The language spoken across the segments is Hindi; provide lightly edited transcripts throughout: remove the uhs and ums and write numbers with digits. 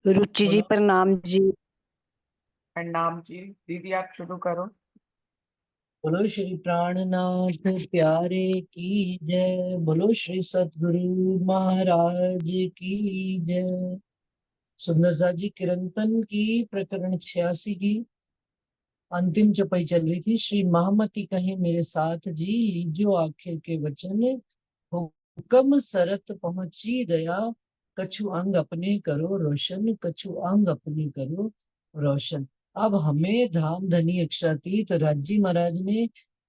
रुचि जी, बोलो। प्रणाम जी। प्रणाम जी। दीदी आप शुरू करो। बोलो श्री प्राणनाथ प्यारे की जय। बोलो श्री सतगुरु महाराज की जय। सुंदर सा जी कीर्तन की प्रकरण 86 की अंतिम चौपाई चल रही थी। श्री महामती कहे मेरे साथ जी, जो आखिर के वचन हुक्म सरत पहुंची दया। कछु अंग अपने करो रोशन, कछु अंग अपने करो रोशन। अब हमें धाम धनी अक्षातीत राज्य महाराज ने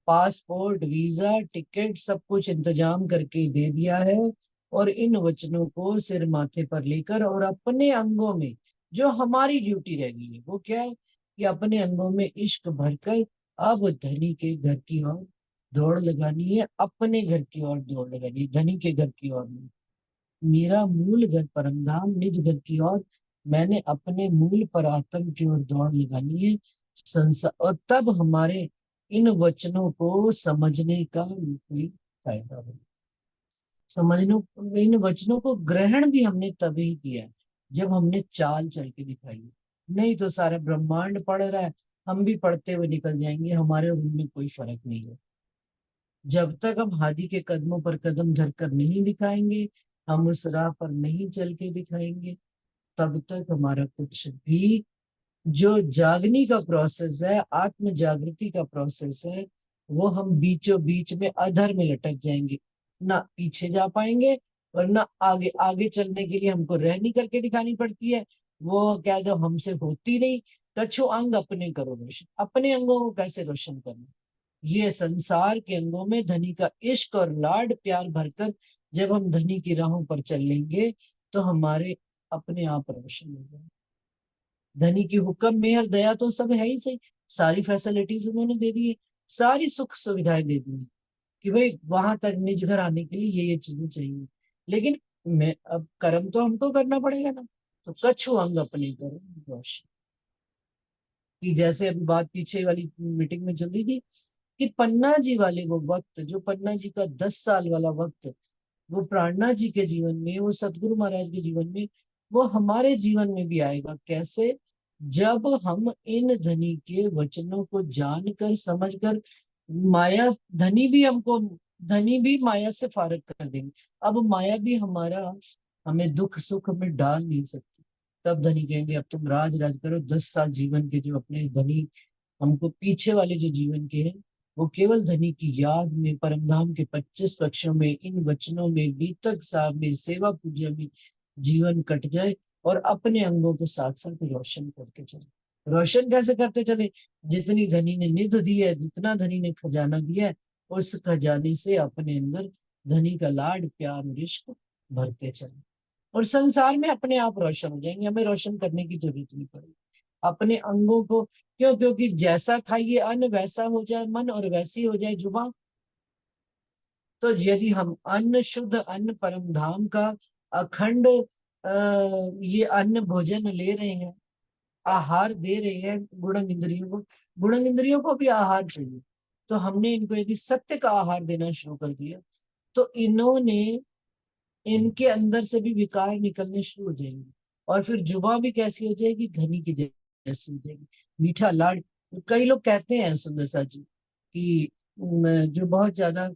पासपोर्ट वीजा टिकट सब कुछ इंतजाम करके दे दिया है। और इन वचनों को सिर माथे पर लेकर और अपने अंगों में जो हमारी ड्यूटी रह गई है वो क्या है कि अपने अंगों में इश्क भरकर अब धनी के घर की ओर दौड़ लगानी है। अपने घर की ओर दौड़ लगानी है, धनी के घर की ओर नहीं। मेरा मूल घर परमधाम निज घर की ओर मैंने अपने मूल परात्म की ओर दौड़ लगानी है। संसार और तब हमारे इन वचनों को समझने का कोई फायदा होगा। समझने इन वचनों को ग्रहण भी हमने तभी किया है जब हमने चाल चल के दिखाई है। नहीं तो सारा ब्रह्मांड पढ़ रहा है, हम भी पढ़ते हुए निकल जाएंगे, हमारे और उनमें कोई फर्क नहीं है। जब तक हम हादी के कदमों पर कदम धरकर नहीं दिखाएंगे, हम उस राह पर नहीं चल के दिखाएंगे, तब तक हमारा कुछ भी जो जागने का प्रोसेस है, आत्म जागृति का प्रोसेस है, वो हम बीचों बीच में अधर में लटक जाएंगे। ना पीछे जा पाएंगे और ना आगे। आगे चलने के लिए हमको रहनी करके दिखानी पड़ती है, वो क्या दो हमसे होती नहीं। कछु अंग अपने करो रोशन, अपने अंगों को कैसे रोशन करना। ये संसार के अंगों में धनी का इश्क और लाड प्यार भरकर जब हम धनी की राहों पर चल लेंगे तो हमारे अपने आप रोशन हो जाएंगे। धनी की हुक्म मेहर दया तो सब है ही सही, सारी फैसिलिटीज उन्होंने दे दी है, सारी सुख सुविधाएं दे दी है कि भाई वहां तक निज घर आने के लिए ये चीजें चाहिए। लेकिन मैं अब कर्म तो हमको करना पड़ेगा ना। तो कछु अंग अपने करो रोशन। कि जैसे अभी बात पीछे वाली मीटिंग में चल रही थी कि पन्ना जी वाले वो वक्त, जो पन्ना जी का 10 साल वाला वक्त वो प्राणनाथ जी के जीवन में, वो सतगुरु महाराज के जीवन में, वो हमारे जीवन में भी आएगा। कैसे? जब हम इन धनी के वचनों को जानकर समझकर माया, धनी भी हमको, धनी भी माया से फारग कर देंगे। अब माया भी हमारा हमें दुख सुख में डाल नहीं सकती। तब धनी कहेंगे अब तुम राज राज करो। 10 साल जीवन के जो अपने धनी हमको पीछे वाले जो जीवन के हैं, वो केवल धनी की याद में परमधाम के 25 पक्षों में इन वचनों में बीतक साहब में सेवा पूजा में जीवन कट जाए। और अपने अंगों को साथ साथ रोशन करते चले। रोशन कैसे करते चले? जितनी धनी ने निध दी है, जितना धनी ने खजाना दिया है, उस खजाने से अपने अंदर धनी का लाड प्यार और इश्क भरते चले। और संसार में अपने आप रोशन हो जाएंगे, हमें रोशन करने की जरूरत नहीं पड़ेगी अपने अंगों को। क्यों? क्योंकि जैसा खाइए अन्न वैसा हो जाए मन और वैसी हो जाए जुबान। तो यदि हम अन्न, शुद्ध अन्न परम धाम का अखंड ये अन्न भोजन ले रहे हैं, आहार दे रहे हैं गुणन इंद्रियों को, गुणन इंद्रियों को भी आहार चाहिए। तो हमने इनको यदि सत्य का आहार देना शुरू कर दिया तो इन्होंने, इनके अंदर से भी विकार निकलने शुरू हो जाएंगे। और फिर जुबा भी कैसी हो जाएगी? धनी की जैसी हो जाएगी, मीठा लाड। कई लोग कहते हैं सुंदर सा जी कि जो बहुत ज्यादा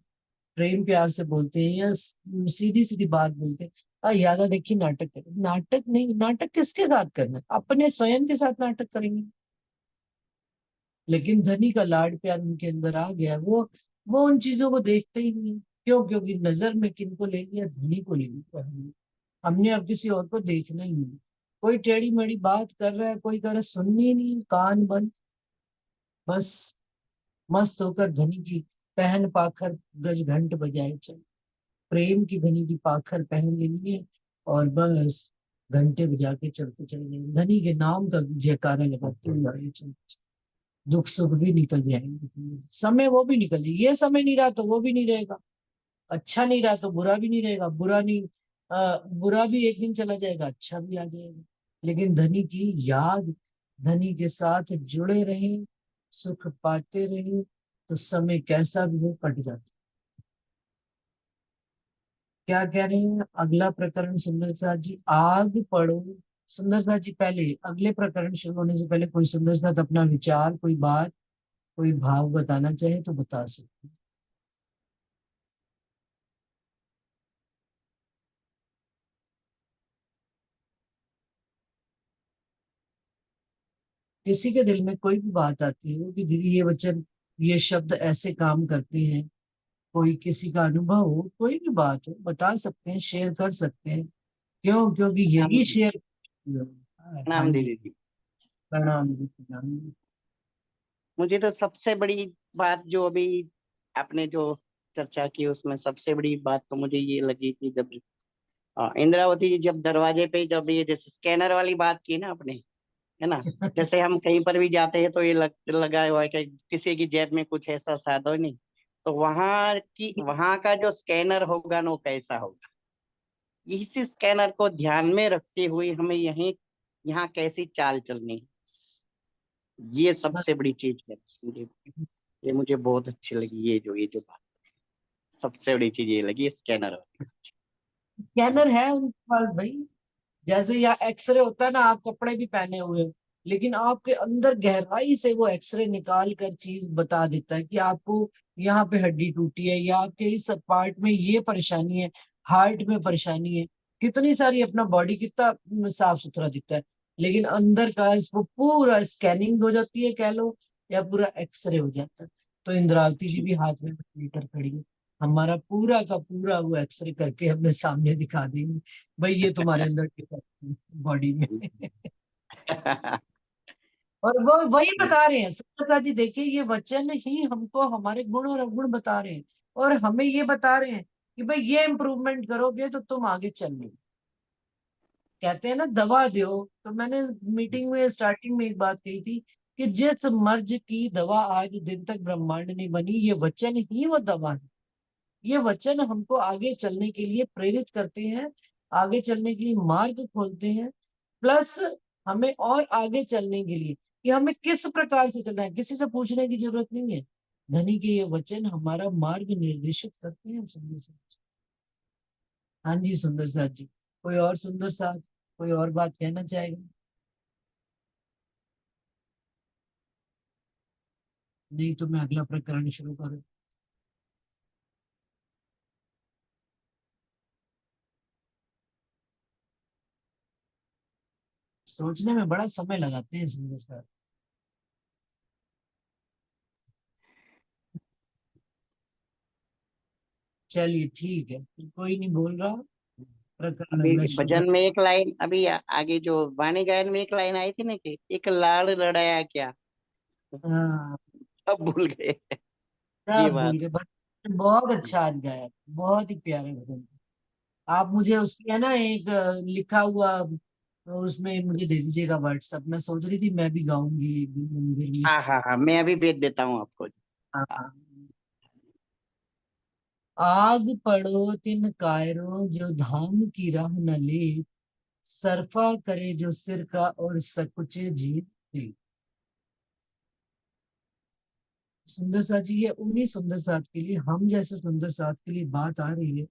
प्रेम प्यार से बोलते हैं या सीधी सीधी बात बोलते हैं, यादा देखिए नाटक करें। नाटक नहीं, नाटक किसके साथ करना है? अपने स्वयं के साथ नाटक करेंगे। लेकिन धनी का लाड प्यार उनके अंदर आ गया, वो उन चीजों को देखते ही नहीं। क्यों? क्योंकि नजर में किनको ले लिया? धनी को ले लिया हमने। हमने अब किसी और को देखना ही नहीं। कोई टेढ़ी मेढ़ी बात कर रहा है, कोई कर रहा है, सुननी ही नहीं, कान बंद। बस मस्त होकर धनी की पहन पाखर गज घंट बजाए चल। प्रेम की धनी की पाखर पहन लेनी है और बस घंटे बजा के चलते चले जाएंगे, धनी के नाम का जयकारा लगाते हुए आगे चलते। दुख सुख भी निकल जाएंगे, समय वो भी निकल जाएगी। ये समय नहीं रहा तो वो भी नहीं रहेगा, अच्छा नहीं रहा तो बुरा भी नहीं रहेगा, बुरा नहीं बुरा भी एक दिन चला जाएगा, अच्छा भी आ जाएगा। लेकिन धनी की याद, धनी के साथ जुड़े रहें, सुख पाते रहें, तो समय कैसा भी हो कट जाता। क्या कह रहे हैं? अगला प्रकरण सुंदर सा जी, आग पड़ो सुंदर साथ जी, पहले अगले प्रकरण शुरू होने से पहले कोई सुंदर साथ अपना विचार, कोई बात, कोई भाव बताना चाहे तो बता सकते हैं। किसी के दिल में कोई भी बात आती है कि दीदी ये वचन, ये शब्द ऐसे काम करते हैं, कोई किसी का अनुभव हो, कोई भी बात हो, बता सकते हैं, शेयर कर सकते हैं। क्यों? क्योंकि नाम यही शेयर। हाँ नाम जी। दीदी जी। प्रणाम जी, प्रणाम जी। मुझे तो सबसे बड़ी बात जो अभी आपने जो चर्चा की उसमें सबसे बड़ी बात तो मुझे ये लगी कि जब इंद्रावती जी जब दरवाजे पे जब ये जैसे स्कैनर वाली बात की ना आपने, है ना, जैसे हम कहीं पर भी जाते हैं तो ये लगा हुआ है कि किसी की जेब में कुछ ऐसा साधन नहीं, तो वहां का जो स्कैनर होगा ना वो कैसा होगा, इसी स्कैनर को ध्यान में रखते हुए हमें यहीं यहाँ कैसी चाल चलनी है, ये सबसे बड़ी चीज है मुझे। ये मुझे बहुत अच्छी लगी, ये जो बात सबसे बड़ी चीज ये लगी स्कैनर वाली। स्कैनर है उनके पास भाई। जैसे या एक्सरे होता है ना, आप कपड़े भी पहने हुए हो, लेकिन आपके अंदर गहराई से वो एक्सरे निकाल कर चीज बता देता है कि आपको यहाँ पे हड्डी टूटी है, या आपके इस पार्ट में ये परेशानी है, हार्ट में परेशानी है। कितनी सारी, अपना बॉडी कितना साफ सुथरा दिखता है, लेकिन अंदर का इसको पूरा स्कैनिंग हो जाती है कह लो, या पूरा एक्सरे हो जाता है। तो इंद्रावती जी भी हाथ में मीटर खड़ी है, हमारा पूरा का पूरा वो एक्सरे करके हमें सामने दिखा देंगे, भाई ये तुम्हारे अंदर बॉडी में। और वो वही बता रहे हैं सुप्रता जी, देखिए ये वचन ही हमको हमारे गुण और अवगुण बता रहे हैं, और हमें ये बता रहे हैं कि भाई ये इम्प्रूवमेंट करोगे तो तुम आगे चल लो। कहते हैं ना दवा दो, तो मैंने मीटिंग में स्टार्टिंग में एक बात कही थी कि जिस मर्ज की दवा आज दिन तक ब्रह्मांड नहीं बनी, ये वचन ही वो दवा है। ये वचन हमको आगे चलने के लिए प्रेरित करते हैं, आगे चलने के लिए मार्ग खोलते हैं, प्लस हमें और आगे चलने के लिए कि हमें किस प्रकार से चलना है, किसी से पूछने की जरूरत नहीं है। धनी के ये वचन हमारा मार्ग निर्देशित करते हैं सुंदर साथ। हाँ जी सुंदर साथ जी, कोई और सुंदर साथ, कोई और बात कहना चाहेगा? नहीं तो मैं अगला प्रकरण शुरू करूँ। सोचने में बड़ा समय लगाते हैं सुंदर साथ। चलिए ठीक है, फिर कोई नहीं बोल रहा, प्रकरण अभी अगला शुरू। भजन में एक लाइन अभी आगे जो वाणी गायन में एक लाइन आई थी ना कि एक लाड़ लड़ाया क्या, हाँ, अब भूल गए ये सब बात। भूल गए, बट बहुत अच्छा आज गाया, बहुत ही प्यारा भजन। आप मुझे उसकी है ना एक लिखा हुआ उसमें मुझे दे दीजिएगा व्हाट्सएप, मैं सोच रही थी मैं भी गाऊंगी एक दिन मंदिर में। हाँ हाँ हाँ, मैं अभी भेज देता हूँ आपको। हाँ हाँ। आग पड़ो तिन कायरो जो धाम की राह न ले, सरफा करे जो सिर का और सकुचे जीत दे। सुंदर साथ जी, ये उन्हीं सुंदर साथ के लिए, हम जैसे सुंदर साथ के लिए बात आ रही है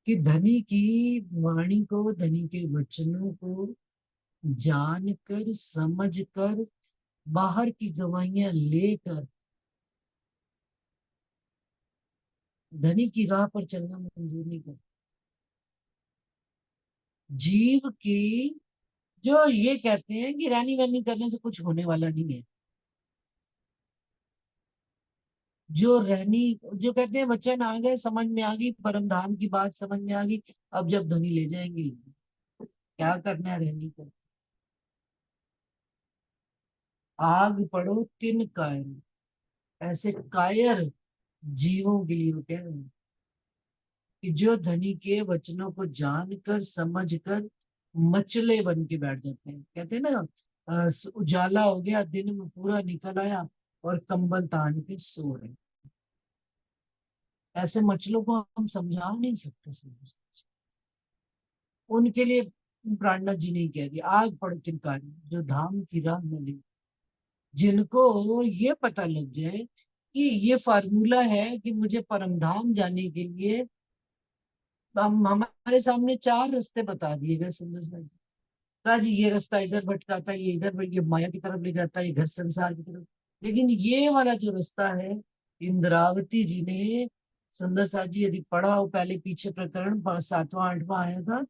कि धनी की वाणी को, धनी के वचनों को जान कर समझ कर, बाहर की गवाहियां लेकर धनी की राह पर चलना मंजूर नहीं करता। जीव की, जो ये कहते हैं कि रहनी वहनी करने से कुछ होने वाला नहीं है, जो रहनी, जो कहते हैं वचन आ गए, समझ में आ गई, परम धाम की बात समझ में आ गई, अब जब धनी ले जाएंगे क्या करना है रहनी कर। आग पड़ो तिन कायर, ऐसे कायर जीवों के लिए वो कह रहे हैं कि जो धनी के वचनों को जानकर समझकर मचले बन के बैठ जाते हैं। कहते हैं ना उजाला हो गया, दिन में पूरा निकल आया और कंबल तान के सो रहे। ऐसे मचलों को हम समझा नहीं सकते उनके लिए प्राणनाथ जी ने कह दिया आग पड़ तिनकारी जो धाम की राह में ले। जिनको ये पता लग जाए कि ये फार्मूला है कि मुझे परमधाम जाने के लिए, हम हमारे सामने चार रास्ते बता दिए गए सुंदर सा जी। कहा जी ये रास्ता इधर भटकाता है, ये इधर, ये माया की तरफ ले जाता है, ये घर संसार की तरफ। लेकिन ये वाला जो रास्ता है, इंद्रावती जी ने, सुंदर साथ जी यदि पढ़ा हो पहले पीछे प्रकरण 7वां 8वां आया था,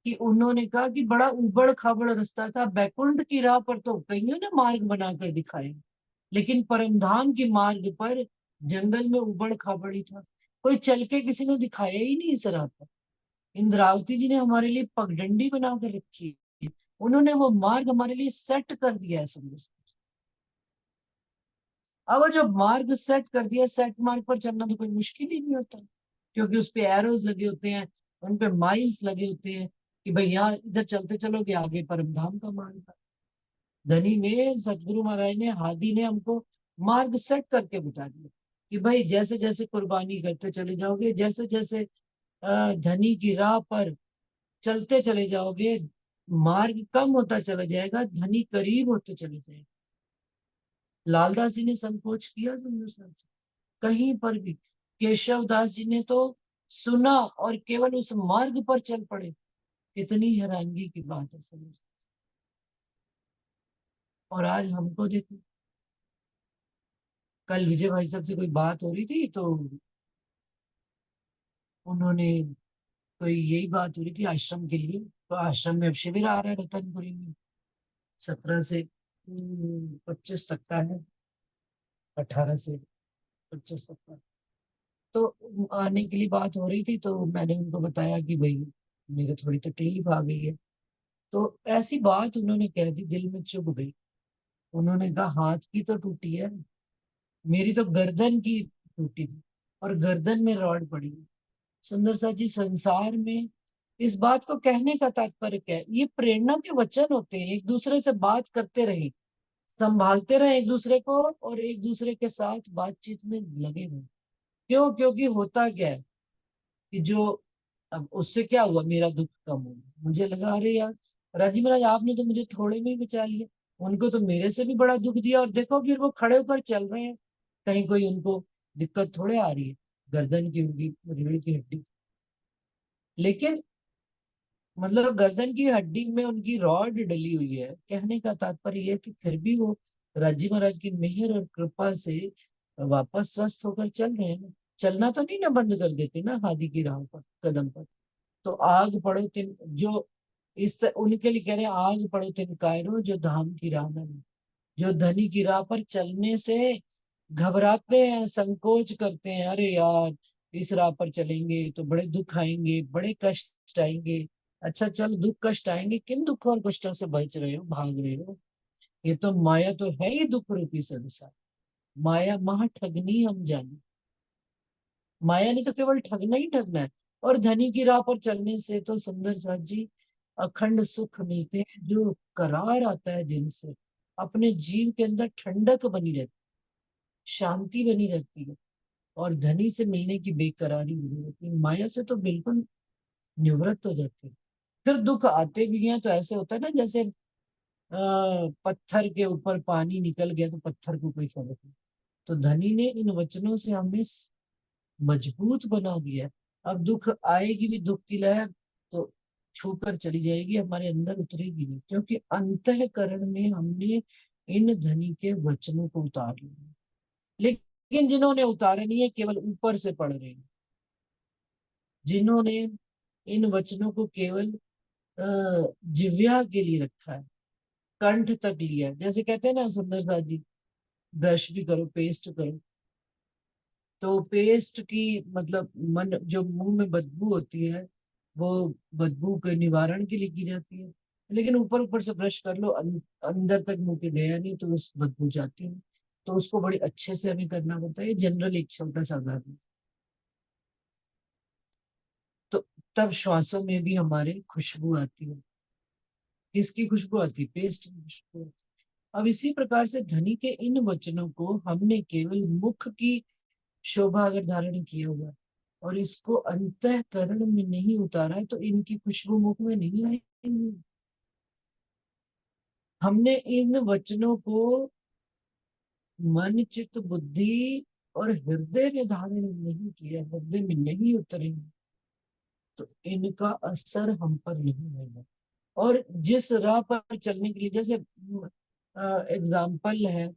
कि उन्होंने कहा कि बड़ा उबड़ खाबड़ रास्ता था, बैकुंठ की राह पर तो कईयों ने मार्ग बनाकर दिखाए, लेकिन परमधाम के मार्ग पर जंगल में उबड़ खाबड़ ही था, कोई चल के किसी ने दिखाया ही नहीं इस राह पर। इंद्रावती जी ने हमारे लिए पगडंडी बना कर रखी है, उन्होंने वो मार्ग हमारे लिए सेट कर दिया है, समझो। अब वो जो मार्ग सेट कर दिया, सेट मार्ग पर चलना तो कोई मुश्किल ही नहीं होता, क्योंकि उस पे एरोज लगे होते हैं, उन पे माइल्स लगे होते हैं, कि भाई यहाँ इधर चलते चलोगे आगे परमधाम का मार्ग है। धनी ने, सतगुरु महाराज ने, हादी ने हमको मार्ग सेट करके बता दिया कि भाई जैसे जैसे कुर्बानी करते चले जाओगे, जैसे जैसे धनी की राह पर चलते चले जाओगे, मार्ग कम होता चला जाएगा, धनी करीब होते चले जाएगा। लालदास जी ने संकोच किया सुंदर साथ जी, कहीं पर भी। केशव दास जी ने तो सुना और केवल उस मार्ग पर चल पड़े। कितनी हैरानगी की बात है समझ। और आज हमको देखो, कल विजय भाई साहब से कोई बात हो रही थी, तो उन्होंने, कोई यही बात हो रही थी आश्रम के लिए, तो आश्रम में अब शिविर आ रहा है रतनपुरी में, 17 से 25 तक का है, 18 से 25 तक का। तो आने के लिए बात हो रही थी, तो मैंने उनको बताया कि भाई मेरे थोड़ी तकलीफ आ गई है। तो ऐसी बात उन्होंने कह दी, दिल में चुभ गई। उन्होंने कहा हाथ की तो टूटी है, मेरी तो गर्दन की टूटी थी, और गर्दन में रॉड पड़ी है। सुंदर सा जी, संसार में इस बात को कहने का तात्पर्य क्या है? ये प्रेरणा के वचन होते हैं, एक दूसरे से बात करते रहे, संभालते रहे एक दूसरे को, और एक दूसरे के साथ बातचीत में लगे रहे। क्यों? क्योंकि होता क्या है कि जो, अब उससे क्या हुआ, मेरा दुख कम हुआ, मुझे लगा अरे यार राजीव महाराज आपने तो मुझे थोड़े में ही बचा लिया, उनको तो मेरे से भी बड़ा दुख दिया, और देखो फिर वो खड़े होकर चल रहे हैं, कहीं कोई उनको दिक्कत थोड़े आ रही है, गर्दन की उनकी रीढ़ की हड्डी, लेकिन मतलब गर्दन की हड्डी में उनकी रॉड डली हुई है। कहने का तात्पर्य यह है कि फिर भी वो राजी महाराज की मेहर और कृपा से वापस स्वस्थ होकर चल रहे हैं। चलना तो नहीं ना बंद कर देते ना हादी की राह पर, कदम पर। तो आग पड़ो तिन जो, इस उनके लिए कह रहे हैं, आग पड़ो तिन कायरो जो धाम की राह में, जो धनी की राह पर चलने से घबराते हैं, संकोच करते हैं, अरे यार इस राह पर चलेंगे तो बड़े दुख आएंगे, बड़े कष्ट आएंगे। अच्छा चल, दुख कष्ट आएंगे, किन दुखों और कष्टों से बच रहे हो, भाग रहे हो? ये तो माया तो है ही दुख रूपी संसार। माया महा ठगनी हम जाने, माया ने तो केवल ठगना ही ठगना है। और धनी की राह पर चलने से तो सुंदर साथ जी अखंड सुख मिलते हैं, जो करार आता है जिनसे, अपने जीव के अंदर ठंडक बनी रहती, शांति बनी रहती है, और धनी से मिलने की बेकरारी बनी रहती है, माया से तो बिल्कुल निवृत्त हो जाते हैं। फिर दुख आते भी हैं तो ऐसे होता है ना, जैसे पत्थर के ऊपर पानी निकल गया तो पत्थर को कोई फर्क नहीं। तो धनी ने इन वचनों से हमें मजबूत बना दिया है। अब दुख आएगी भी, दुख की लहर तो छूकर चली जाएगी, हमारे अंदर उतरेगी नहीं, क्योंकि अंतःकरण में हमने इन धनी के वचनों को उतार लिया। लेकिन जिन्होंने उतारा नहीं है, केवल ऊपर से पढ़ रहे हैं, जिन्होंने इन वचनों को केवल जिह्वा के लिए रखा है, कंठ तक लिया है, जैसे कहते हैं ना सुंदर साथ जी, ब्रश भी करो, पेस्ट करो, तो पेस्ट की मतलब मन, जो मुंह में बदबू होती है, वो बदबू के निवारण के लिए की जाती है। लेकिन ऊपर ऊपर से ब्रश कर लो, अंदर तक मुंह के गया नहीं तो उस बदबू जाती है। तो उसको बड़ी अच्छे से हमें करना पड़ता है, जनरल एक छोटा सा उदाहरण। तो तब श्वासों में भी हमारे खुशबू आती है। किसकी खुशबू आती है? पेस्ट की खुशबू आती है। अब इसी प्रकार से धनी के इन वचनों को हमने केवल मुख की शोभा अगर धारण किया हुआ है, और इसको अंतःकरण में नहीं उतारा है, तो इनकी खुशबू मुख में नहीं आएगी। हमने इन वचनों को मन चित्त बुद्धि और हृदय में धारण नहीं किया, हृदय में नहीं उतरेंगे, तो इनका असर हम पर नहीं होगा। और जिस राह पर चलने के लिए, जैसे एग्जाम्पल है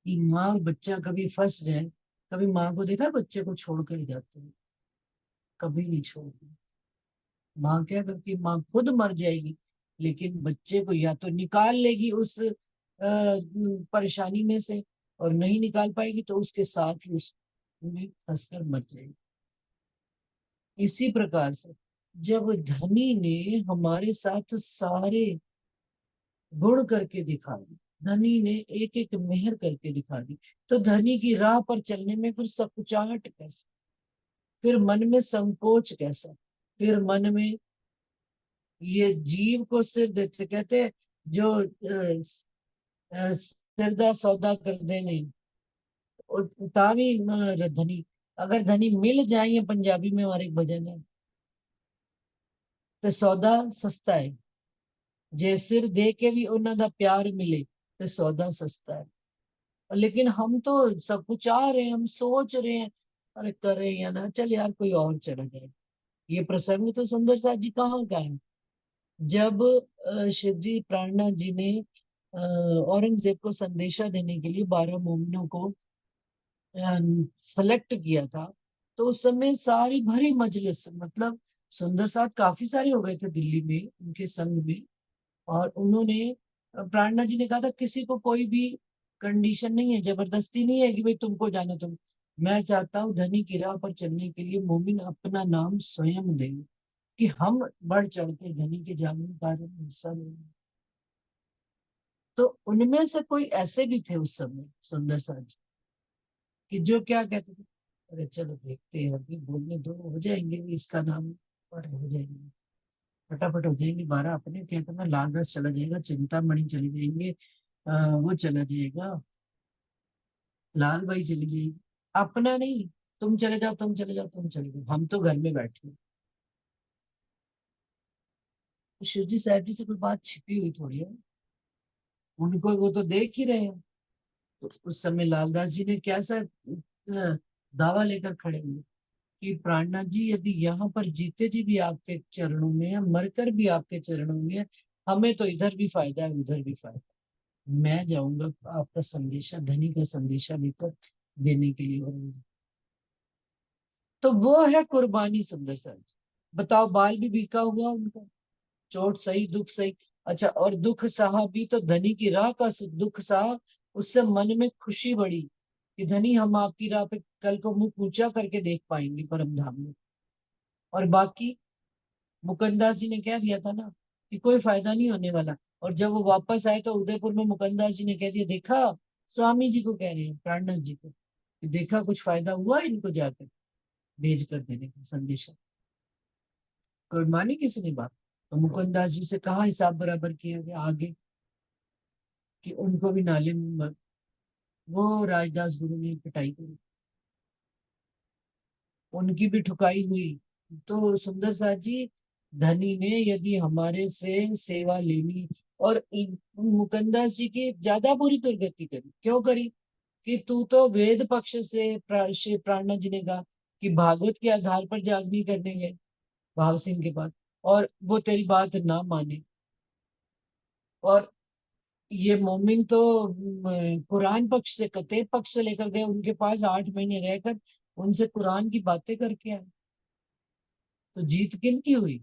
कि माँ और बच्चा कभी फंस जाए, कभी माँ को देखा है बच्चे को छोड़ कर जाते हैं? कभी नहीं छोड़ती। माँ क्या करती है, माँ खुद मर जाएगी लेकिन बच्चे को या तो निकाल लेगी उस परेशानी में से, और नहीं निकाल पाएगी तो उसके साथ ही उसमें फंसकर मर जाएगी। इसी प्रकार से जब धनी ने हमारे साथ सारे गुण करके दिखा दी, धनी ने एक एक मेहर करके दिखा दी, तो धनी की राह पर चलने में फिर संकुचाहट कैसे, फिर मन में संकोच कैसा, फिर मन में ये जीव को सिर देते, कहते हैं, जो सिरदा सौदा कर देने उतावी धनी, अगर धनी मिल जाए, ये पंजाबी में हमारे एक भजन है, तो सौदा सस्ता है, जे सिर दे के भी उन्हों का प्यार मिले तो सौदा सस्ता है। लेकिन हम तो सब कुछ आ रहे हैं, हम सोच रहे हैं, अरे करे या ना, चल यार कोई और चला जाए। ये प्रसंग तो सुंदर साथ जी कहाँ का है, जब शिव जी प्राणनाथ जी ने औरंगजेब को संदेशा देने के लिए 12 मोमिनों को सेलेक्ट किया था, तो उस समय सारी भरी मजलिस, मतलब सुंदर साथ काफी सारे हो गए थे दिल्ली में उनके संग में, और उन्होंने प्राणनाथ जी ने कहा था किसी को कोई भी कंडीशन नहीं है, जबरदस्ती नहीं है कि भाई तुमको जाना, मैं चाहता हूँ धनी की राह पर चलने के लिए मोमिन अपना नाम स्वयं दे, कि हम बढ़ चढ़ के धनी के जाने कार्य में हिस्सा लेंगे। तो उनमें से कोई ऐसे भी थे उस समय सुंदर साथ जी, कि जो क्या कहते थे, अरे चलो देखते हैं, अभी बोलने दो, हो जाएंगे, इसका नाम पर हो जाएंगे, फटाफट हो जाएंगे 12, अपने क्या करना, लाल रस चला जाएगा, चिंतामणि चली जाएंगे, वो चला जाएगा, लाल बाई चली जाएगी, अपना नहीं, तुम चले जाओ, तुम चले जाओ, तुम चले जाओ, हम तो घर में बैठे हैं। तो शिव जी साहब जी से कोई बात छिपी हुई थोड़ी है, उनको वो तो देख ही रहे हैं। तो उस समय लालदास जी ने कैसा दावा लेकर खड़े हुए कि प्राणनाथ जी, यदि यहाँ पर जीते जी भी आपके चरणों में है, मरकर भी आपके चरणों में है, हमें तो इधर भी फायदा है उधर भी फायदा है। मैं जाऊंगा आपका संदेशा, धनी का संदेशा लेकर देने के लिए औरंगजेब। तो वो है कुर्बानी सुंदर साहब जी। बताओ, बाल भी बीका हुआ उनका, चोट सही दुख सही, अच्छा, और दुख सहा भी तो धनी की राह का दुख सहा, उससे मन में खुशी बढ़ी कि धनी हम आपकी राह पे कल को मुंह ऊंचा करके देख पाएंगे परम धाम में। और बाकी मुकुंदास जी ने कह दिया था ना कि कोई फायदा नहीं होने वाला, और जब वो वापस आए तो उदयपुर में मुकुंदास जी ने कह दिया, देखा, स्वामी जी को कह रहे हैं, प्राणनाथ जी को, कि देखा कुछ फायदा हुआ इनको जाकर भेज कर देने का संदेशा। कोई मानी किसी ने बात, तो मुकुंदास जी से कहाँ हिसाब बराबर किया गया आगे, कि उनको भी नाले में वो राजदास गुरु ने पिटाई करी, उनकी भी ठुकाई हुई। तो सुंदर साथ जी, धनी ने यदि हमारे से सेवा लेनी, और मुकंदास जी की ज्यादा बुरी दुर्गति करी, क्यों करी, कि तू तो वेद पक्ष से श्री प्राणनाथ जी ने कहा कि भागवत के आधार पर जागनी करने गए भाव सिंह के पास, और वो तेरी बात ना माने, और ये मोमिन तो कुरान पक्ष से, कते पक्ष से लेकर गए उनके पास, 8 महीने रहकर उनसे कुरान की बातें करके आए, तो जीत किन की हुई,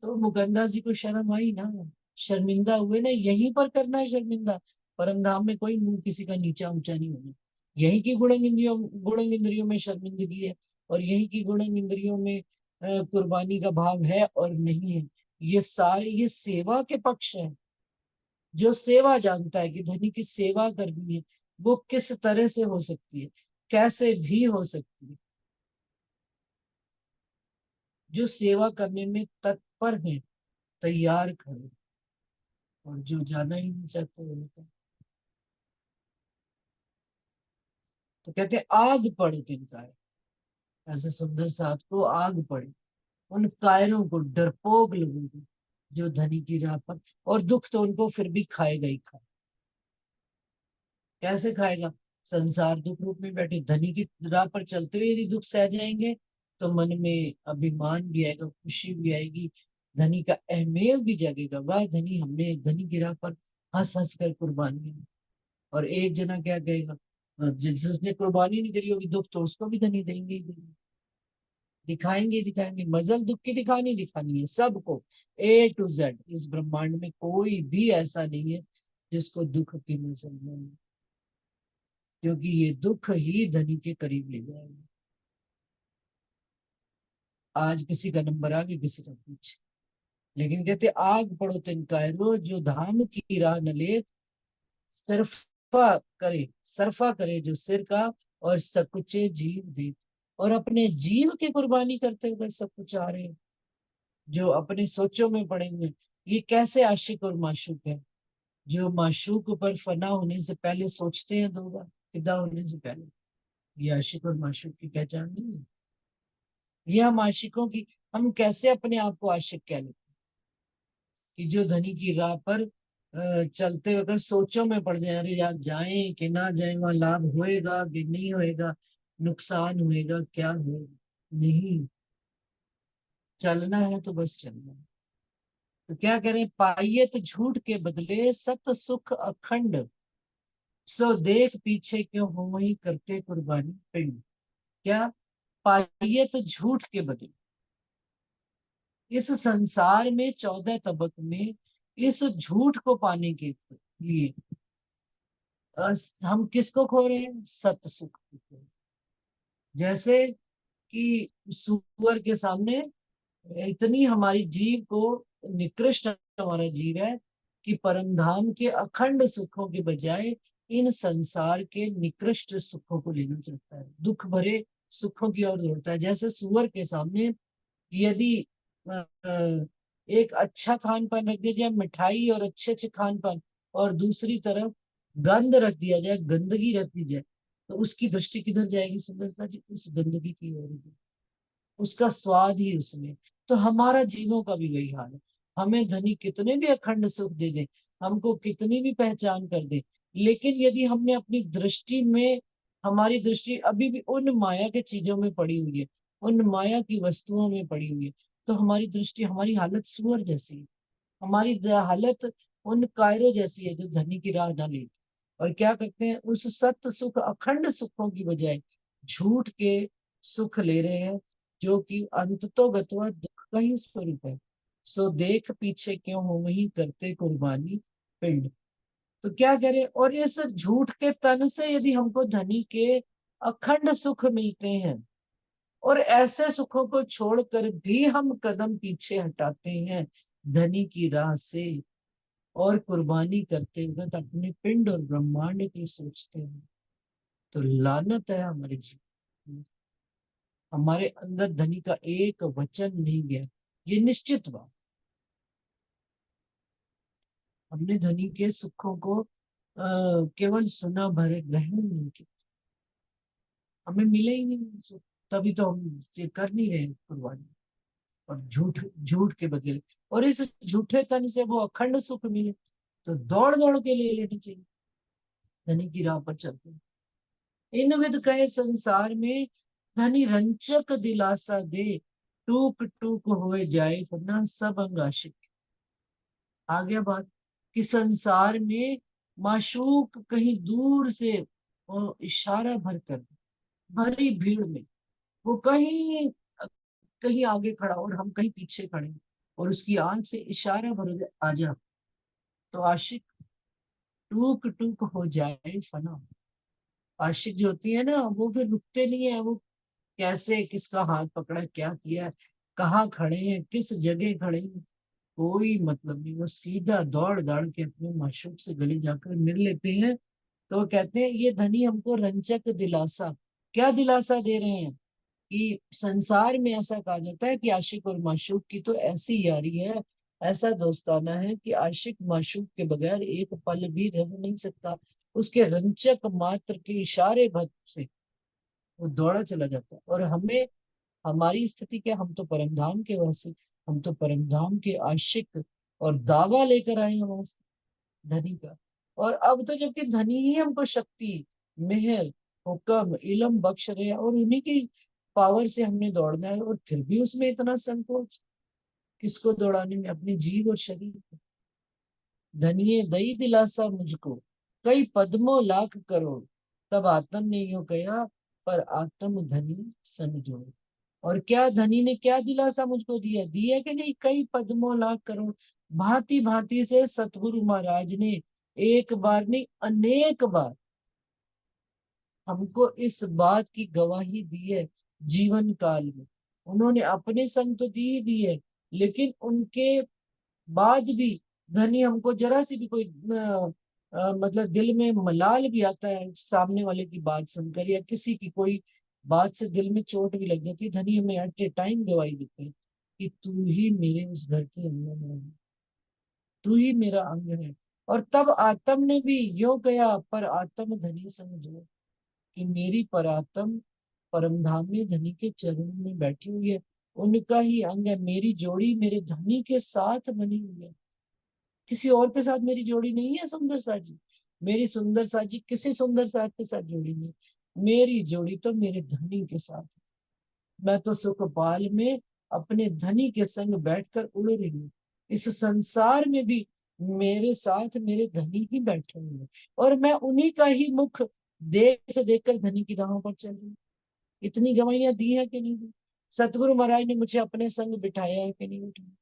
तो मुकंदा जी को शर्म आई ना, शर्मिंदा हुए ना, यहीं पर करना है शर्मिंदा, परम धाम में कोई मुंह किसी का नीचा ऊंचा नहीं होना, यहीं की गुणंग इंद्रियों में शर्मिंदगी है, और यहीं की गुणंग इंद्रियों में कुर्बानी का भाव है और नहीं है। ये सारे ये सेवा के पक्ष है। जो सेवा जानता है कि धनी की सेवा करनी है, वो किस तरह से हो सकती है, कैसे भी हो सकती है, जो सेवा करने में तत्पर है, तैयार खड़े, और जो जाना ही नहीं चाहते वो तो कहते हैं, आग पड़े तिनका है, ऐसे सुंदर साथ को आग पड़े, उन कायरों को, डरपोक लोगों को, जो धनी की राह पर, और दुख तो उनको फिर भी खाएगा ही खाए, कैसे खाएगा, संसार दुख रूप में बैठे, धनी की राह पर चलते हुए यदि दुख सह जाएंगे तो मन में अभिमान भी आएगा, खुशी भी आएगी, धनी का अहमेव भी जागेगा। वाह धनी, हमने धनी की राह पर हंस हंस कर कुर्बानी दी। और एक जना क्या कहेगा, जिसने कुर्बानी नहीं करी होगी दुख तो उसको भी धनी देंगे ही देंगे। दिखाएंगे ही दिखाएंगे, मजल दुख की दिखानी है सबको, A to Z। इस ब्रह्मांड में कोई भी ऐसा नहीं है जिसको दुख की मजल नहीं, क्योंकि ये दुख ही धनी के करीब ले जाएगा। आज किसी का नंबर आगे, किसी का पीछे, लेकिन कहते आग पड़ो तिनकारो, जो धाम की राह न ले, सरफा करे जो सिर का, और सकुचे जीव दे। और अपने जीव की कुर्बानी करते हुए सब कुछ आ रहे हैं, जो अपने सोचों में पड़े हुए हैं। ये कैसे आशिक और माशूक है, जो माशूक पर फना होने से पहले सोचते हैं 2 बार, फिदा होने से पहले। ये आशिक और माशूक की पहचान नहीं है। ये हम आशिकों की, हम कैसे अपने आप को आशिक कह लेते हैं कि जो धनी की राह पर चलते हुए सोचों में पड़ जाए, अरे यार जाएं कि ना जाएं, वहां लाभ होएगा कि नहीं होएगा, नुकसान होएगा क्या होएगा। नहीं, चलना है तो बस चलना है। तो क्या करें, पाइए तो झूठ के बदले सत सुख अखंड, सो देख पीछे क्यों हो वही करते कुर्बानी पिंड। क्या पाइए तो झूठ के बदले, इस संसार में 14 तबक में इस झूठ को पाने के लिए हम किसको खो रहे हैं, सत सुख को खो रहे हैं। जैसे कि सुअर के सामने इतनी हमारी जीव को निकृष्ट हमारा जीव है कि परम धाम के अखंड सुखों के बजाय इन संसार के निकृष्ट सुखों को लेना चाहता है, दुख भरे सुखों की ओर दौड़ता है। जैसे सुअर के सामने यदि एक अच्छा खान पान रख दिया जाए, मिठाई और अच्छे अच्छे खान पान, और दूसरी तरफ गंद रख दिया जाए, गंदगी रख दी जाए, तो उसकी दृष्टि किधर जाएगी सुंदरता जी, उस गंदगी की ओर। उसका स्वाद ही उसमें। तो हमारा जीवों का भी वही हाल है। हमें धनी कितने भी अखंड सुख दे दे, हमको कितनी भी पहचान कर दे, लेकिन यदि हमने अपनी दृष्टि में, हमारी दृष्टि अभी भी उन माया के चीजों में पड़ी हुई है, उन माया की वस्तुओं में पड़ी हुई है, तो हमारी दृष्टि, हमारी हालत सुअर जैसी है। हमारी हालत उन कायरों जैसी है जो धनी की राह न लेते, और क्या करते हैं, उस सत्य सुख अखंड सुखों की बजाय झूठ के सुख ले रहे हैं, जो कि अंततो गत्वा दुख का ही स्वरूप है। सो देख पीछे क्यों हो वही करते कुर्बानी पिंड। तो क्या करें, और इस झूठ के तन से यदि हमको धनी के अखंड सुख मिलते हैं, और ऐसे सुखों को छोड़कर भी हम कदम पीछे हटाते हैं धनी की राह से, और कुर्बानी करते वक्त अपने पिंड और ब्रह्मांड की सोचते हैं, तो लानत है हमारे जीवन में। हमारे अंदर धनी का एक वचन नहीं गया, ये निश्चित बात। हमने धनी के सुखों को केवल सुना, भरे ग्रहण नहीं किया, हमें मिले ही नहीं सुख। तभी तो हम ये कर नहीं रहे कुर्बानी, और झूठ झूठ के बदले, और इस झूठे तन से वो अखंड सुख मिले तो दौड़ दौड़ के ले लेनी चाहिए। धनी की राह पर चलते हैं। इन विध कहे संसार में, धनी रंचक दिलासा दे, टूक टूक होए जाए वरना सब अंग आशिक। आ गया बात कि संसार में माशूक कहीं दूर से वो इशारा भर कर, भरी भीड़ में वो कहीं कहीं आगे खड़ा और हम कहीं पीछे खड़े हैं, और उसकी आंख से इशारा भर आ जा, तो आशिक टूक टूक हो जाए फना। आशिक जो होती है ना, वो फिर रुकते नहीं है। वो कैसे, किसका हाथ पकड़ा, क्या किया, कहाँ खड़े हैं, किस जगह खड़े हैं, कोई मतलब नहीं। वो सीधा दौड़ दौड़ के अपने माशूक से गले जाकर मिल लेते हैं। तो वो कहते हैं ये धनी हमको रंचक दिलासा, क्या दिलासा दे रहे हैं कि संसार में ऐसा कहा जाता है कि आशिक और माशूक की तो ऐसी यारी है, ऐसा दोस्ताना है कि आशिक माशूक के बगैर एक पल भी रह नहीं सकता। उसके रंचक मात्र के इशारे भर से वो दौड़ा चला जाता है। और हमें, हमारी स्थिति क्या, हम तो परमधाम के वासी, हम तो परमधाम के आशिक, और दावा लेकर आए हैं वहां से धनी का। और अब तो जबकि धनी ही हमको शक्ति, मेहर, हुक्म, इलम बख्श रहे हैं, और उन्हीं की पावर से हमने दौड़ना है, और फिर भी उसमें इतना संकोच किसको दौड़ाने में? अपने जीव और शरीर को। धनिये दई दिलासा मुझको, कई पद्मों लाख करोड़, तब आत्म ने यूं कहा, पर आत्म धनी सन जोड़। और क्या धनी ने क्या दिलासा मुझको दिया? दिया कि नहीं? कई पद्मों लाख करोड़, भांति भांति से सतगुरु महाराज ने एक बार नहीं अनेक बार हमको इस बात की गवाही दी है जीवन काल में। उन्होंने अपने संग तो दी ही दी है, लेकिन उनके बाद भी धनी हमको जरा सी भी कोई मतलब दिल में मलाल भी आता है सामने वाले की बात सुनकर, या किसी की कोई बात से दिल में चोट भी लग जाती है, धनी हमें एट ए टाइम गवाही देते हैं कि तू ही मेरे उस घर के अंदर है, तू ही मेरा अंग है। और तब आत्म ने भी यो कहा, पर आत्म धनी समझो, कि मेरी परात्म परम धाम में धनी के चरणों में बैठी हुई है, उनका ही अंग है। मेरी जोड़ी मेरे धनी के साथ बनी हुई है, किसी और के साथ मेरी जोड़ी नहीं है। सुंदर सा जी, मेरी सुंदर सा जी किसी सुंदर साथ के साथ जोड़ी नहीं, मेरी जोड़ी तो मेरे धनी के साथ है। मैं तो सुखपाल में अपने धनी के संग बैठकर उड़ रही हूँ। इस संसार में भी मेरे साथ मेरे धनी ही बैठे हुए हैं, और मैं उन्हीं का ही मुख देख देख कर धनी की राहों पर चल रही हूँ। इतनी गवाहियां दी है कि नहीं दी? सतगुरु महाराज ने मुझे अपने संग बिठाया है कि नहीं बिठाया?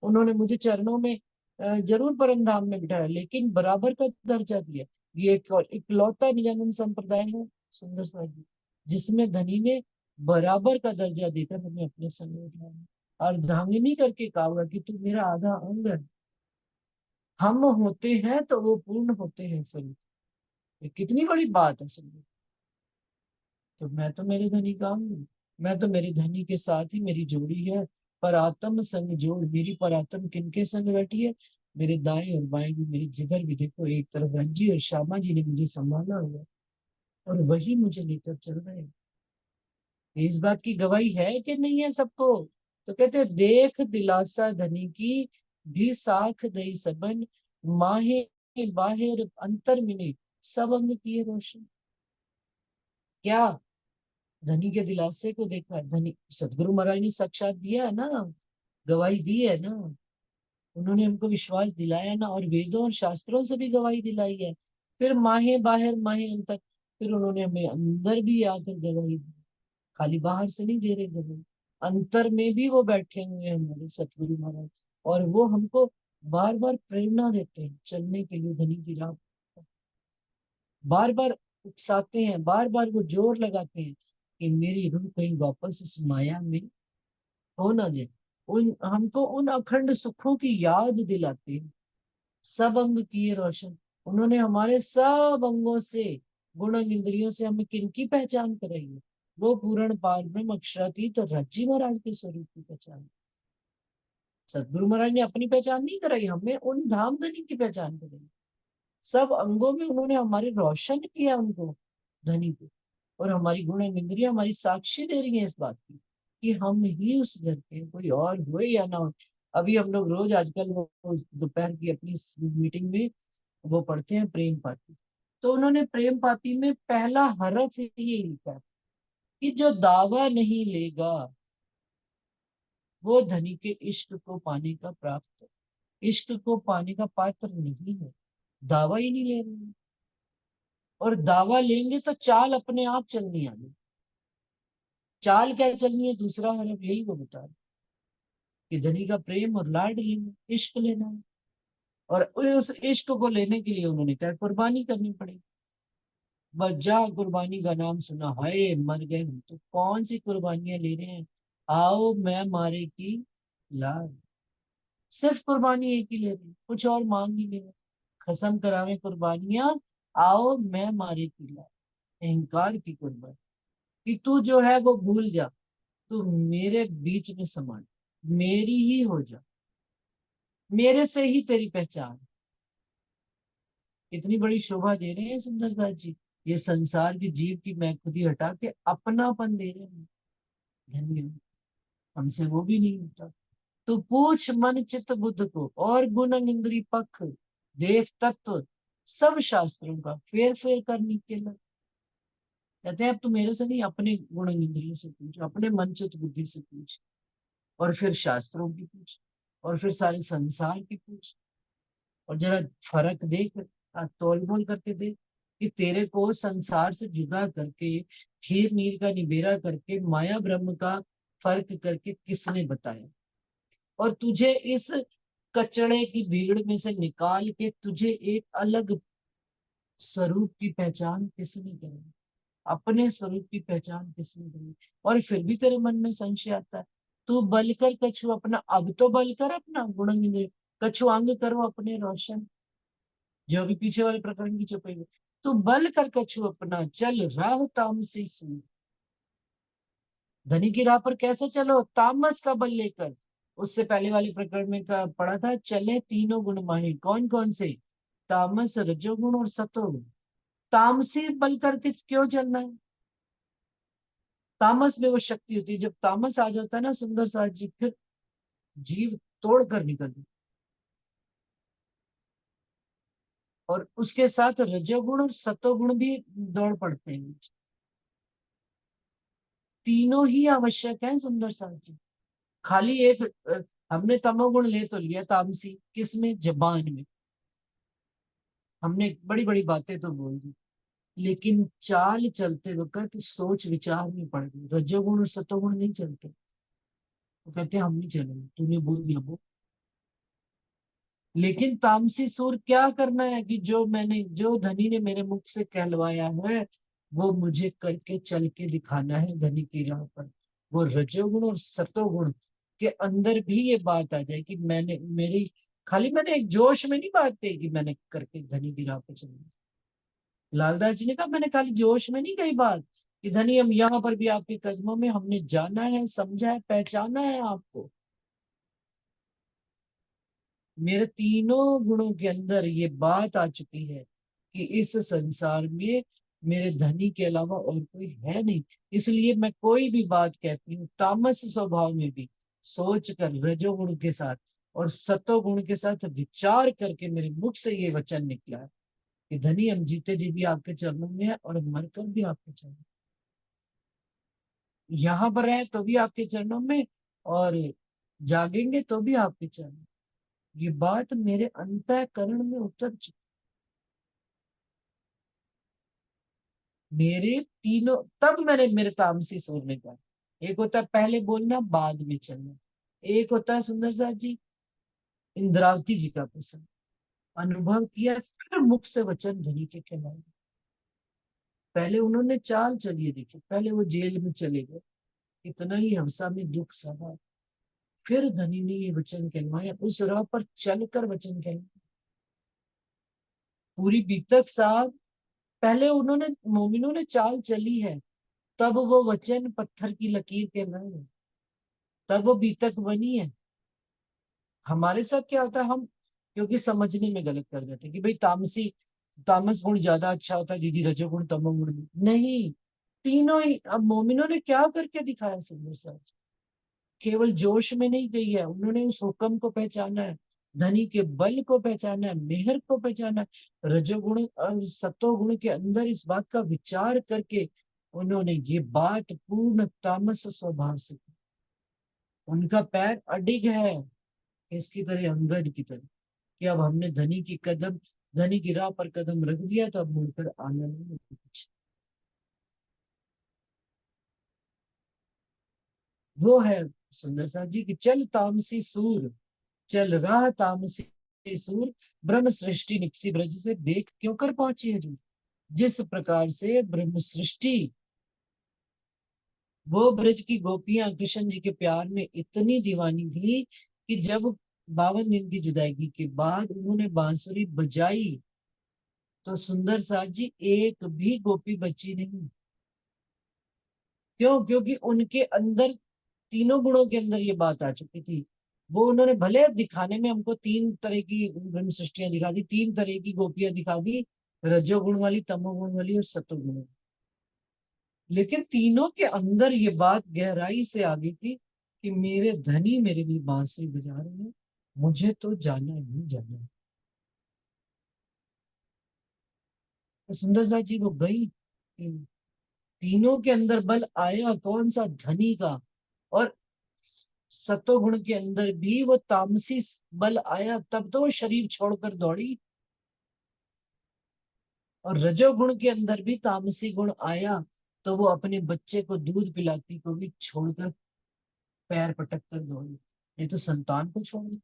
उन्होंने मुझे चरणों में जरूर परम धाम में बिठाया, लेकिन बराबर का दर्जा दिया। ये एक इकलौता निजानंद संप्रदाय है सुंदर सा जी, जिसमें धनी ने बराबर का दर्जा देकर हमें अपने संग बिठाया। और धांगनी करके कहा कि तू मेरा आधा अंग है, हम होते हैं तो वो पूर्ण होते हैं सभी। ये कितनी बड़ी बात है सुनिए। तो मैं तो मेरे धनी का अंग हूँ, मैं तो मेरे धनी के साथ ही मेरी जोड़ी है। पर आत्म संग जोड़, मेरी पर आत्म किनके संग बैठी है? मेरे दाएं और बाएं में मेरी जिगर भी देखो, एक तरफ रंजी और श्यामा जी ने मुझे संभाला हुआ, और वही मुझे लेकर चल रहे हैं। इस बात की गवाही है कि नहीं है सबको? तो कहते हैं, देख दिलासा धनी की, भी साख दई सबन, माहे बाहेर अंतर मिले, सब अंग किए रोशन। क्या धनी के दिलासे को देखा? धनी सदगुरु महाराज ने साक्षात दिया है ना, गवाही दी है ना, उन्होंने हमको विश्वास दिलाया ना, और वेदों और शास्त्रों से भी गवाही दिलाई है। फिर माहे बाहर माहे अंतर, फिर उन्होंने हमें अंदर भी आकर गवाही दी। खाली बाहर से नहीं दे रहे गवाही, अंतर में भी वो बैठे हुए हैं हमारे सतगुरु महाराज, और वो हमको बार बार प्रेरणा देते हैं चलने के लिए धनी की राह। बार बार उकसाते हैं, बार बार वो जोर लगाते हैं कि मेरी रूह कहीं वापस इस माया में हो ना जाए। उन हमको उन अखंड सुखों की याद दिलाते हैं। सब अंग किए रोशन, उन्होंने हमारे सब अंगों से, गुण इंद्रियों से हमें किनकी पहचान कराई है? वो पूर्ण पार ब्रह्म अक्षरातीत और राज्जी महाराज के स्वरूप की पहचान। सदगुरु महाराज ने अपनी पहचान नहीं कराई, हमें उन धाम धनी की पहचान कराई। सब अंगों में उन्होंने हमारे रोशन किया उनको, धनी को। और हमारी गुण इंद्रियां हमारी साक्षी दे रही है इस बात की कि हम ही उस घर के, कोई और हो या ना हो। अभी हम लोग रोज आजकल वो दोपहर की अपनी मीटिंग में वो पढ़ते हैं प्रेम पाती। तो उन्होंने प्रेम पाती में पहला हरफ ये लिखा है कि जो दावा नहीं लेगा वो धनी के इश्क को पाने का प्राप्त, इश्क को पाने का पात्र नहीं है। दावा ही नहीं ले रहे हैं। और दावा लेंगे तो चाल अपने आप चलनी आनी। चाल क्या चलनी है? दूसरा हरफ यही वो बता रहे कि धनी का प्रेम और लाड लेना, इश्क लेना है। और उस इश्क को लेने के लिए उन्होंने क्या कुर्बानी करनी पड़ी। बस जा कुर्बानी का नाम सुना, हाय मर गए हम तो। कौन सी कुर्बानियां ले रहे हैं? आओ मैं मारे की लाड, सिर्फ कुर्बानी एक ही ले रहे हैं, कुछ और मांग ही नहीं रहे। खसम करावे कुर्बानियां, आओ मैं मारे की लाड, अहंकार की कुर्बानी, कि तू जो है वो भूल जा, तू मेरे बीच में समा जा, मेरी ही हो जा, मेरे से ही तेरी पहचान। इतनी बड़ी शोभा दे रहे हैं सुंदरदास जी। ये संसार की जीव की मैं खुद ही हटा के अपनापन दे रहे हैं। धन्य हो। हमसे वो भी नहीं होता। तो पूछ मन चित्त बुद्ध को, और गुण इंद्री पख देख तत्व, सब शास्त्रों का फेर फेर करने के लिए। कहते हैं अब तू मेरे से नहीं, अपने गुण इंद्रियों से पूछ, अपने मन चित्त बुद्धि से पूछ, और फिर शास्त्रों की पूछ। और फिर सारे संसार की पूछ। और जरा फर्क देख, तोल मोल करके देख कि तेरे को संसार से जुदा करके, खीर नीर का निबेरा करके, माया ब्रह्म का फर्क करके किसने बताया? और तुझे इस कचड़े की भीड़ में से निकाल के तुझे एक अलग स्वरूप की पहचान किसने करी? अपने स्वरूप की पहचान किसने करी? और फिर भी तेरे मन में संशय आता है। तू बल कर कछु अपना, अब तो बल कर अपना गुण, कछु अंग करो अपने रोशन, जो भी पीछे वाले प्रकरण की चुपाई में। तू बल कर कछु अपना, चल राह तामसी सूर। धनी की राह पर कैसे चलो? तामस का बल लेकर। उससे पहले वाले प्रकरण में का पढ़ा था, चले तीनों गुण माहे। कौन कौन से? तामस, रजोगुण और सतोगुण। तामसी बल करके क्यों चलना है? तामस में वो शक्ति होती है, जब तामस आ जाता है ना सुंदर साथ जी, फिर जीव तोड़ कर निकलती। और उसके साथ रजोगुण और सतोगुण भी दौड़ पड़ते हैं। तीनों ही आवश्यक है सुंदर साथ जी। खाली एक हमने तमोगुण ले तो लिया तामसी, किसमें? जबान में हमने बड़ी बड़ी बातें तो बोल दी, लेकिन चाल चलते वक्त सोच विचार में पड़ गई। रजोगुण और सतोगुण नहीं चलते, वो कहते हैं हम नहीं चलेंगे, तूने बोल दिया वो। लेकिन तामसी सुर क्या करना है कि जो धनी ने मेरे मुख से कहलवाया है वो मुझे करके चल के दिखाना है धनी की राह पर। वो रजोगुण और सतोगुण के अंदर भी ये बात आ जाए कि मैंने एक जोश में नहीं बात कही कि मैंने करके धनी की राह पर चलना। लालदास जी ने कहा मैंने खाली जोश में नहीं कही बात कि धनी हम यहाँ पर भी आपके कदमों में, हमने जाना है, समझा है, पहचाना है आपको। मेरे तीनों गुणों के अंदर ये बात आ चुकी है कि इस संसार में मेरे धनी के अलावा और कोई है नहीं। इसलिए मैं कोई भी बात कहती हूँ तामस स्वभाव में भी सोच कर, रजोगुण के साथ और सतोगुण के साथ विचार करके मेरे मुख से ये वचन निकला है कि धनी हम जीते जी भी आपके चरणों में है और मरकर भी आपके चरणों में, यहाँ पर रहे तो भी आपके चरणों में, और जागेंगे तो भी आपके चरणों में। ये बात मेरे अंतःकरण में उतर चुकी। मेरे तीनों, तब मैंने मेरे तामसी सोने का, एक होता है पहले बोलना बाद में चलना, एक होता है सुंदर साथ जी इंद्रावती जी का प्रसंग अनुभव किया, फिर मुख से वचन धनी के कहलाए। पहले उन्होंने चाल चलिए देखिए, पहले वो जेल में चले गए, इतना ही हंसा में दुख सहा, फिर धनी ने ये वचन कहलवाया, उस राह पर चलकर वचन कहलवाया। पूरी बीतक साहब, पहले उन्होंने मोमिनों ने चाल चली है, तब वो वचन पत्थर की लकीर कहलाए हैं, तब वो बीतक बनी है। हमारे साथ क्या होता है, हम क्योंकि समझने में गलत कर देते हैं कि भाई तामस गुण ज्यादा अच्छा होता है दीदी, रजोगुण तमोगुण नहीं। तीनों ही। अब मोमिनों ने क्या करके दिखाया सुंदर साथ? केवल जोश में नहीं गई है, उन्होंने उस हुक्म को पहचाना है, धनी के बल को पहचाना है, मेहर को पहचाना है, रजोगुण और सतोगुण के अंदर इस बात का विचार करके उन्होंने ये बात पूर्ण तामस स्वभाव से की। उनका पैर अडिग है इसकी तरह, अंगद की तरह, कि अब हमने धनी की राह पर कदम रख दिया तो अब मुड़कर आना नहीं है कुछ। वो है सुंदर साथ जी की चल तामसी सूर, चल रहा तामसी सूर, ब्रह्म सृष्टि निकसी ब्रज से देख क्यों कर पहुंची है जो। जिस प्रकार से ब्रह्म सृष्टि, वो ब्रज की गोपियां कृष्ण जी के प्यार में इतनी दीवानी थी कि जब 52 दिन की जुदाई के बाद उन्होंने बांसुरी बजाई तो सुंदर साथ जी एक भी गोपी बची नहीं। क्यों? क्योंकि उनके अंदर तीनों गुणों के अंदर ये बात आ चुकी थी। वो उन्होंने भले दिखाने में हमको तीन तरह की ब्रह्म सृष्टियां दिखा दी, तीन तरह की गोपियां दिखा दी, रजोगुण वाली, तमोगुण वाली और सतोगुण वाली, लेकिन तीनों के अंदर ये बात गहराई से आ गई थी कि मेरे धनी मेरे लिए बांसुरी बजा रहे हैं, मुझे तो जाना ही जाना है। तो सुंदर सा जी वो गई, तीनों के अंदर बल आया, कौन सा? धनी का। और सतोगुण के अंदर भी वो तामसी बल आया, तब तो वो शरीर छोड़कर दौड़ी। और रजोगुण के अंदर भी तामसी गुण आया तो वो अपने बच्चे को दूध पिलाती को भी छोड़कर पैर पटक कर दौड़ी, नहीं तो संतान को छोड़ दी।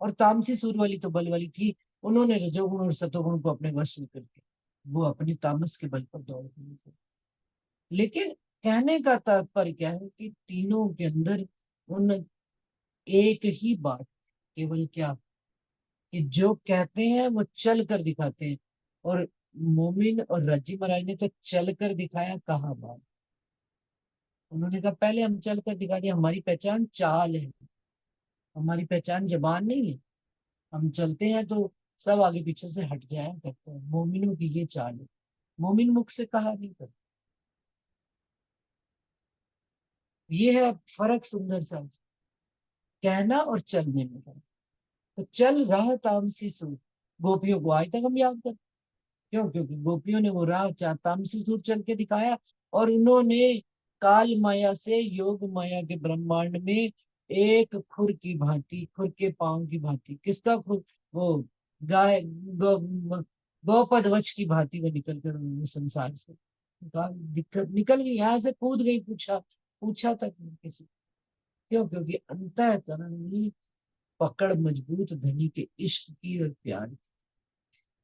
और तामसी सूर वाली तो बल वाली थी, उन्होंने रजोगुण और सतोगुण को अपने वश में करके वो अपनी तामस के बल पर दौड़ गई। लेकिन कहने का तात्पर्य क्या है कि तीनों के अंदर उन एक ही बात, केवल क्या, कि जो कहते हैं वो चल कर दिखाते हैं। और मोमिन और रज्जी महाराज ने तो चल कर दिखाया, कहा बात। उन्होंने कहा पहले हम चल कर दिखा दिया, हमारी पहचान चाल है, हमारी पहचान जबान नहीं है। हम चलते हैं तो सब आगे पीछे से हट जाया करते हैं, मोमिनों की ये चाल है। मोमिन मुख से कहा नहीं करते। ये है फर्क सुंदर सा, कहना और चलने में फर्क। तो चल रहा तामसी सूर, गोपियों को आज तक हम याद करते। क्यों? क्योंकि गोपियों ने वो राह तामसी सूर चल के दिखाया, और उन्होंने काल माया से योग माया के ब्रह्मांड में एक खुर की भांति, खुर के पांव की भांति, किसका खुर, वो गाय गौपद वच की भांति वो निकल कर उन्होंने संसार से दिक्कत निकल गई, यहाँ से कूद गई, पूछा पूछा तक नहीं किसी। क्यों? क्योंकि अंतःकरण में पकड़ मजबूत धनी के इश्क की और प्यार की।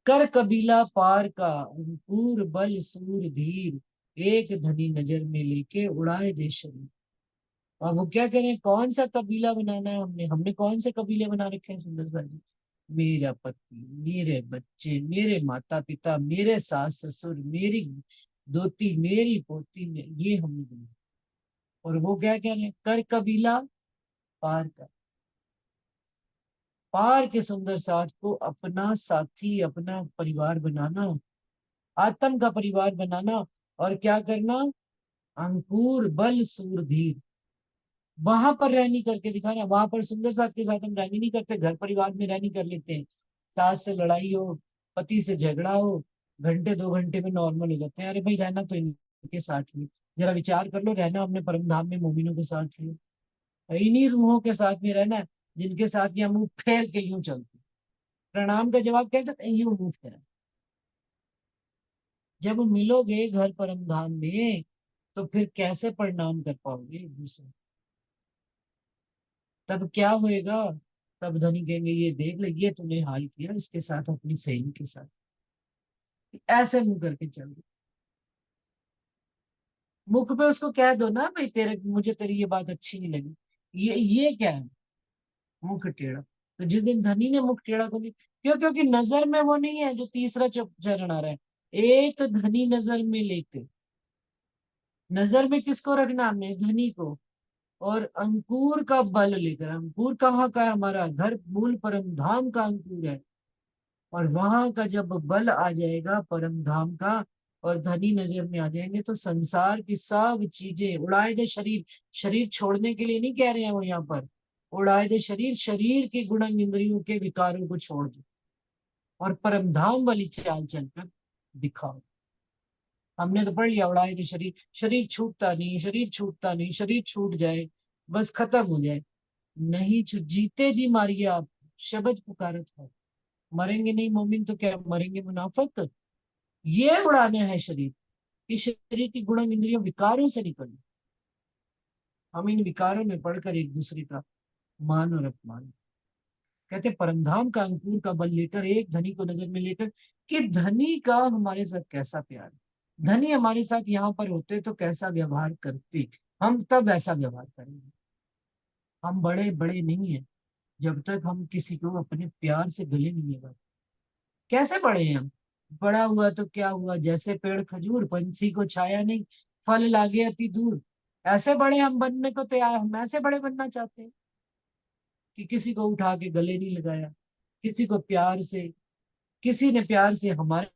कर कबीला पार का अंकुर बल सूर धीर, एक धनी नजर में लेके उड़ाए दे शरीर। और वो क्या कह रहे हैं, कौन सा कबीला बनाना है हमने, हमने कौन से कबीले बना रखे हैं सुंदर सा जी? मेरा पति, मेरे बच्चे, मेरे माता पिता, मेरे सास ससुर, मेरी दोती, मेरी पोती, ये हमने बना। और वो क्या कह रहे हैं, कर कबीला पार का, पार के सुंदर साथ को अपना साथी, अपना परिवार बनाना, आत्म का परिवार बनाना। और क्या करना, अंकुर बल सूर धीर, वहां पर रहनी करके दिखाना। वहां पर सुंदर साथ के साथ हम रहनी नहीं करते, घर परिवार में रहनी कर लेते हैं। सास से लड़ाई हो, पति से झगड़ा हो, घंटे 2 घंटे में नॉर्मल हो जाते हैं, अरे भाई रहना तो इनके साथ ही। जरा विचार कर लो, रहना हमने परम धाम में मोमिनों के साथ ही, इन्हीं रूहों के साथ में रहना है जिनके साथ ये मुंह फेर के यूं चलते। प्रणाम का जवाब क्या देते हैं, यूं मुंह फेरा। जब मिलोगे घर परम धाम में तो फिर कैसे प्रणाम कर पाओगे एक दूसरे? तब क्या होएगा? तब धनी कहेंगे ये देख ले, ये तूने हाल किया इसके साथ, अपनी सहेली के साथ, ऐसे मुंह करके चल रहे। मुख पे उसको कह दो ना, भाई तेरे, मुझे तेरी ये बात अच्छी नहीं लगी। ये क्या है, मुख टेढ़ा। तो जिस दिन धनी ने मुख टेढ़ा कर दिया, क्यों? क्योंकि नजर में वो नहीं है जो तीसरा चरण आ रहा है। एक धनी नजर में लेके, नजर में किसको रखना हमने, धनी को। और अंकुर का बल लेकर, अंकुर कहाँ का है, हमारा घर मूल परम धाम का अंकुर है। और वहां का जब बल आ जाएगा परम धाम का, और धनी नजर में आ जाएंगे, तो संसार की सब चीजें उड़ाए दे शरीर। शरीर छोड़ने के लिए नहीं कह रहे हैं वो यहाँ पर, उड़ाए दे शरीर, शरीर के गुण इंद्रियों के विकारों को छोड़ दो और परम धाम वाली चाल चलकर दिखाओ। हमने तो पढ़ लिया, उड़ाए दे शरीर, शरीर छूटता नहीं, शरीर छूटता नहीं, शरीर छूट जाए बस खत्म हो जाए। नहीं जीते जी मारिए आप, शब्द पुकारत है। मरेंगे नहीं मोमिन तो क्या मरेंगे मुनाफिक। ये उड़ाना है शरीर, इस शरीर की गुण इंद्रियों विकारों से निकलना। हम इन विकारों में पढ़कर एक दूसरे का मान और अपमान, कहते परमधाम का अंकुर का बल लेकर, एक धनी को नजर में लेकर, कि धनी का हमारे साथ कैसा प्यार है, धनी हमारे साथ यहाँ पर होते तो कैसा व्यवहार करते, हम तब ऐसा व्यवहार करेंगे। हम बड़े बड़े नहीं है जब तक हम किसी को अपने प्यार से गले नहीं लगाते। कैसे बड़े हैं हम? बड़ा हुआ तो क्या हुआ, जैसे पेड़ खजूर, पंछी को छाया नहीं, फल लागे अति दूर। ऐसे बड़े हम बनने को तैयार, हम ऐसे बड़े बनना चाहते हैं कि किसी को उठा के गले नहीं लगाया, किसी को प्यार से, किसी ने प्यार से हमारे